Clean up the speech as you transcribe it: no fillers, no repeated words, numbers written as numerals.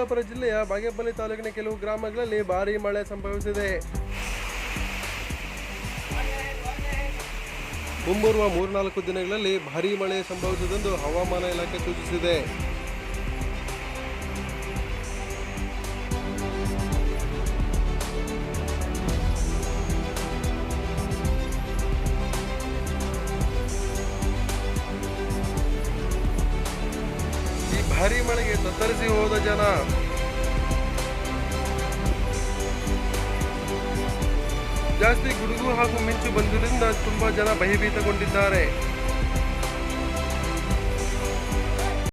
ಚಿಕ್ಕಬಳ್ಳಾಪುರ ಜಿಲ್ಲೆಯ ಬಾಗೇಪಲ್ಲಿ ತಾಲೂಕಿನ ಕೆಲವು ಗ್ರಾಮಗಳಲ್ಲಿ ಭಾರೀ ಮಳೆ ಸಂಭವಿಸಿದೆ. ಮುಂಬರುವ 3-4 ದಿನಗಳಲ್ಲಿ ಭಾರೀ ಮಳೆ ಸಂಭವಿಸುವುದೆಂದು ಹವಾಮಾನ ಇಲಾಖೆ ಸೂಚಿಸಿದೆ. ಈ ಭಾರೀ ಮಳೆಗೆ ತತ್ತರಿಸಿ ಹೋದ ಜನ ಜಾಸ್ತಿ ಗುಡುಗು ಹಾಗೂ ಮಿಂಚು ಬಂದಿದ್ದರಿಂದ ತುಂಬಾ ಜನ ಭಯಭೀತಗೊಂಡಿದ್ದಾರೆ.